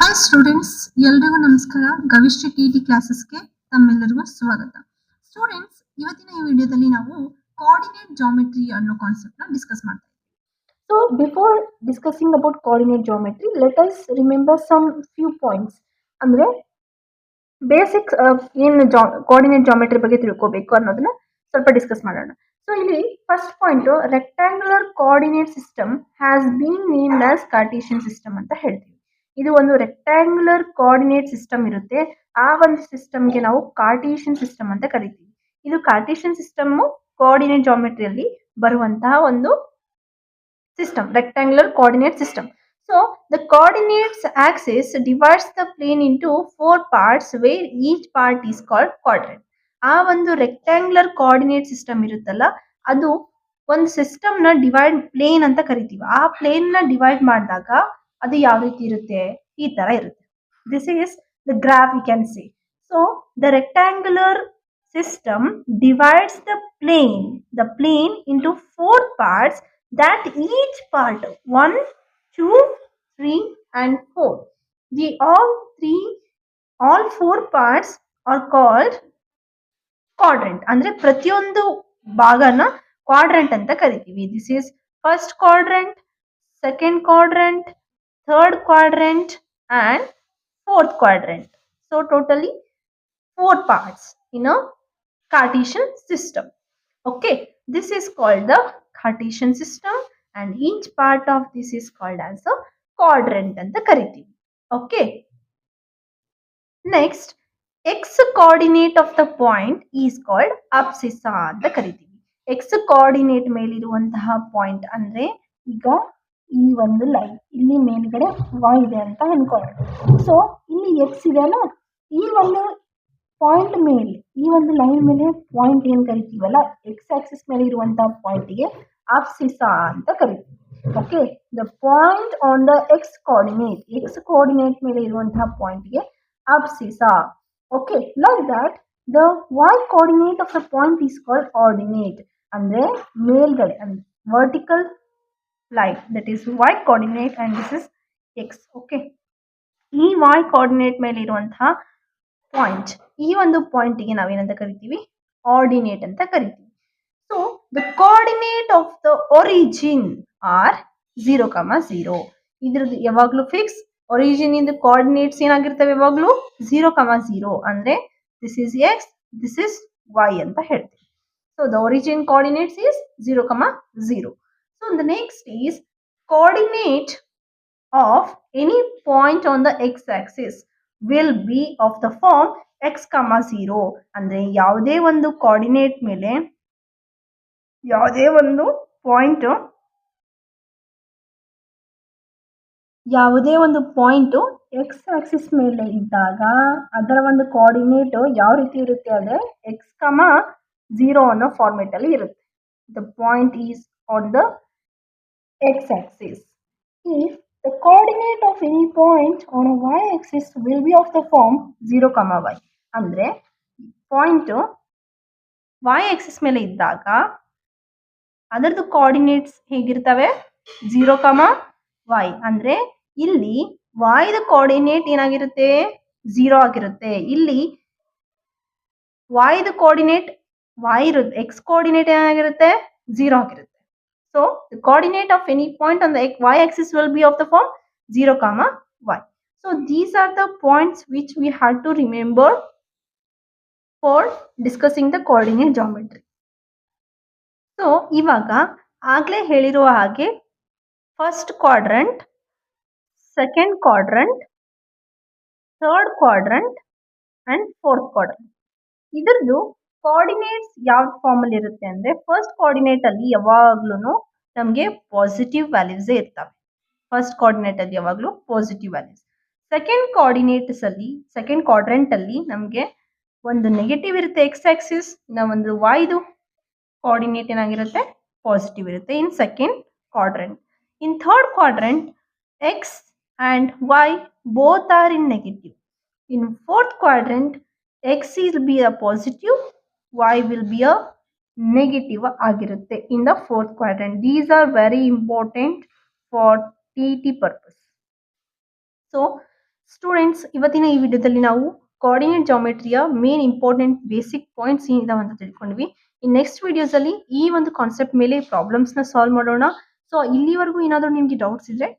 Hi students, ಎಲ್ರಿಗೂ ನಮಸ್ಕಾರ. Gavishri T ಕ್ಲಾಸಸ್ಗೆ ತಮ್ಮೆಲ್ಲರಿಗೂ ಸ್ವಾಗತ. ಸ್ಟೂಡೆಂಟ್ಸ್, ಇವತ್ತಿನ ಈ ವಿಡಿಯೋದಲ್ಲಿ ನಾವು ಕೋಆರ್ಡಿನೇಟ್ ಜಾಮೆಟ್ರಿ ಅನ್ನೋ ಕಾನ್ಸೆಪ್ಟ್ ನ ಡಿಸ್ಕಸ್ ಮಾಡ್ತಾ ಇದ್ದೀವಿ. So before discussing about coordinate geometry, let us remember some few points. ಅಂದ್ರೆ ಬೇಸಿಕ್ಸ್ ಏನು ಕೋಆರ್ಡಿನೇಟ್ ಜಾಮೆಟ್ರಿ ಬಗ್ಗೆ ತಿಳ್ಕೋಬೇಕು ಅನ್ನೋದನ್ನ ಸ್ವಲ್ಪ ಡಿಸ್ಕಸ್ ಮಾಡೋಣ. ಸೊ ಇಲ್ಲಿ first point, rectangular coordinate system has been named as Cartesian system ಅಂತ ಹೇಳ್ತೀವಿ. ಇದು ಒಂದು ರೆಕ್ಟಾಂಗ್ಯುಲರ್ ಕೋಆರ್ಡಿನೇಟ್ ಸಿಸ್ಟಮ್ ಇರುತ್ತೆ. ಆ ಒಂದು ಸಿಸ್ಟಮ್ಗೆ ನಾವು ಕಾರ್ಟೀಷಿಯನ್ ಸಿಸ್ಟಮ್ ಅಂತ ಕರಿತೀವಿ. ಇದು ಕಾರ್ಟೀಷಿಯನ್ ಸಿಸ್ಟಮ್ ಕೋಆರ್ಡಿನೇಟ್ ಜಾಮೆಟ್ರಿಯಲ್ಲಿ ಬರುವಂತಹ ಒಂದು system, rectangular coordinate system. So the coordinates axis divides the plane into 4 parts where each part is called quadrant. ಆ ಒಂದು ರೆಕ್ಟ್ಯಾಂಗ್ಯುಲರ್ ಕೋಆರ್ಡಿನೇಟ್ ಸಿಸ್ಟಮ್ ಇರುತ್ತಲ್ಲ, ಅದು ಒಂದು ಸಿಸ್ಟಮ್ ನ ಡಿವೈಡ್ ಪ್ಲೇನ್ ಅಂತ ಕರಿತೀವಿ. ಆ ಪ್ಲೇನ್ ನ ಡಿವೈಡ್ ಮಾಡಿದಾಗ ಅದು ಯಾವ ರೀತಿ ಇರುತ್ತೆ, ಈ ತರ ಇರುತ್ತೆ. This is the graph we can see. So the rectangular system divides the plane into 4 parts, that each part 1, 2, 3 and 4. All 4 parts are called quadrant. ಅಂದ್ರೆ ಪ್ರತಿಯೊಂದು ಭಾಗನ ಕ್ವಾಡ್ರೆಂಟ್ ಅಂತ ಕರಿತೀವಿ. This is first quadrant, second quadrant, third quadrant and fourth quadrant. So totally 4 parts in a Cartesian system. Okay, this is called the Cartesian system and each part of this is called as a quadrant anta karitivi. Okay, next, x coordinate of the point is called abscissa anta karitivi. X coordinate ಮೇಲೆ ಇರುವಂತಹ point ಅಂದ್ರೆ ಈಗ ಈ ಒಂದು line ಇಲ್ಲಿ ಮೇಲ್ಗಡೆ y ಇದೆ ಅಂತ ಅನ್ಕೊಳ್ಳೋಣ. ಸೊ ಇಲ್ಲಿ x ಇದೆ ಅಲ್ಲ, ಈ ಒಂದು ಪಾಯಿಂಟ್ ಮೇಲೆ, ಈ ಒಂದು ಲೈನ್ ಮೇಲೆ ಪಾಯಿಂಟ್ ಏನ್ ಕರಿತೀವಲ್ಲ, ಎಕ್ಸ್ ಆಕ್ಸಿಸ್ ಮೇಲೆ ಇರುವಂತಹ ಪಾಯಿಂಟ್ ಗೆ ಅಬ್ಸಿಸಾ ಅಂತ ಕರಿತೀವಿ. Okay, the point on the X coordinate ಮೇಲೆ ಇರುವಂತಹ ಪಾಯಿಂಟ್ ಗೆ abscissa. Okay, like that the Y coordinate of the point is called ordinate. ಅಂದ್ರೆ ಮೇಲ್ಗಡೆ vertical line, that is Y coordinate and this is X. Okay, ಈ Y coordinate ಮೇಲೆ ಇರುವಂತಹ point, ಈ ಒಂದು ಪಾಯಿಂಟ್ ಗೆ ನಾವೇನಂತ ಕರಿತೀವಿ, ಆರ್ಡಿನೇಟ್ ಅಂತ ಕರಿತೀವಿ. So the coordinate of the origin are 0, 0. ಇದ್ರದ್ದು ಯಾವಾಗ್ಲೂ ಫಿಕ್ಸ್. ಒರಿಜಿನ್ ಇಂದ ಕೋಆರ್ಡಿನೇಟ್ಸ್ ಏನಾಗಿರ್ತವೆ, ಯಾವಾಗ್ಲೂ 0, 0. ಅಂದ್ರೆ this is X, this is Y ಅಂತ ಹೇಳ್ತೀವಿ. So the origin coordinates is 0, 0. So the next is coordinate of any point on the x-axis will be of the form x, 0. ಅಂದ್ರೆ ಯಾವುದೇ ಒಂದು coordinate ಮೇಲೆ ಯಾವುದೇ ಒಂದು ಪಾಯಿಂಟ್ ಎಕ್ಸ್ ಆಕ್ಸಿಸ್ ಮೇಲೆ ಇದ್ದಾಗ ಅದರ ಒಂದು ಕೋಆರ್ಡಿನೇಟ್ ಯಾವ ರೀತಿ ಇರುತ್ತೆ ಅಂದ್ರೆ x, 0 ಅನ್ನೋ ಫಾರ್ಮೆಟ್ ಅಲ್ಲಿ ಇರುತ್ತೆ. The point is on the x axis. If the coordinate of any point on a y-axis will be of the form 0, y. ಅಂದ್ರೆ ಪಾಯಿಂಟ್ y-axis ಮೇಲೆ ಇದ್ದಾಗ ಅದರದ್ದು ಕೋಆರ್ಡಿನೇಟ್ಸ್ ಹೇಗಿರ್ತವೆ, 0, y. ಅಂದ್ರೆ ಇಲ್ಲಿ y ದ ಕೋಆರ್ಡಿನೇಟ್ ಏನಾಗಿರುತ್ತೆ, 0 ಆಗಿರುತ್ತೆ. ಇಲ್ಲಿ y ದ ಕೋಆರ್ಡಿನೇಟ್ y ಇರುತ್ತೆ, x ಕೋಆರ್ಡಿನೇಟ್ ಏನಾಗಿರುತ್ತೆ, 0 ಆಗಿರುತ್ತೆ. So the coordinate of any point on the y-axis will be of the form 0, y. So these are the points which we had to remember for discussing the coordinate geometry. So ಇವಾಗ ಆಗ್ಲೇ ಹೇಳಿರುವ ಹಾಗೆ first quadrant, second quadrant, third quadrant and fourth quadrant, ಇದರದ್ದು coordinates ಯಾವ form ಅಲ್ಲಿ ಇರುತ್ತೆ ಅಂದ್ರೆ, first coordinate ಅಲ್ಲಿ ಯಾವಾಗ್ಲೂ ನಮಗೆ ಪಾಸಿಟಿವ್ ವ್ಯಾಲ್ಯೂಸ್ ಇರ್ತವೆ. ಫಸ್ಟ್ ಕೋಆರ್ಡಿನೇಟ್ ಅಲ್ಲಿ ಯಾವಾಗ್ಲೂ ಪಾಸಿಟಿವ್ ವ್ಯಾಲ್ಯೂಸ್. ಸೆಕೆಂಡ್ ಕೋಆರ್ಡಿನೇಟ್ಸ್ ಅಲ್ಲಿ, ಸೆಕೆಂಡ್ ಕ್ವಾಡ್ರೆಂಟ್ ಅಲ್ಲಿ ನಮಗೆ ಒಂದು ನೆಗೆಟಿವ್ ಇರುತ್ತೆ ಎಕ್ಸ್ ಆಕ್ಸಿಸ್, ಒಂದು ವೈದು ಕೋಆರ್ಡಿನೇಟ್ ಏನಾಗಿರುತ್ತೆ, ಪಾಸಿಟಿವ್ ಇರುತ್ತೆ in second quadrant. In third quadrant X and Y both are in negative. In fourth quadrant X will be a positive, y will be a negative ಆಗಿರುತ್ತೆ in the fourth quadrant. These are very important for TT purpose. So students, ಇವತ್ತಿನ ಈ ವಿಡಿಯೋದಲ್ಲಿ ನಾವು coordinate ಜಾಮೆಟ್ರಿಯ main important basic points ಏನಿದಾವೆ ಅಂತ ತಿಳ್ಕೊಂಡ್ವಿ. ಈ ನೆಕ್ಸ್ಟ್ ವಿಡಿಯೋಸ್ ಅಲ್ಲಿ ಈ ಒಂದು ಕಾನ್ಸೆಪ್ಟ್ ಮೇಲೆ ಪ್ರಾಬ್ಲಮ್ಸ್ ನ ಸಾಲ್ವ್ ಮಾಡೋಣ. ಸೊ ಇಲ್ಲಿವರೆಗೂ ಏನಾದರೂ ನಿಮ್ಗೆ ಡೌಟ್ಸ್ ಇದ್ರೆ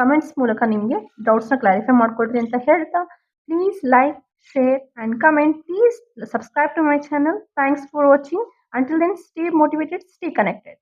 ಕಮೆಂಟ್ಸ್ ಮೂಲಕ ನಿಮಗೆ ಡೌಟ್ಸ್ ನ ಕ್ಲಾರಿಫೈ ಮಾಡ್ಕೊಡ್ರಿ ಅಂತ ಹೇಳ್ತಾ, please like, share and comment. Please subscribe to my channel. Thanks for watching. Until then, stay motivated, stay connected.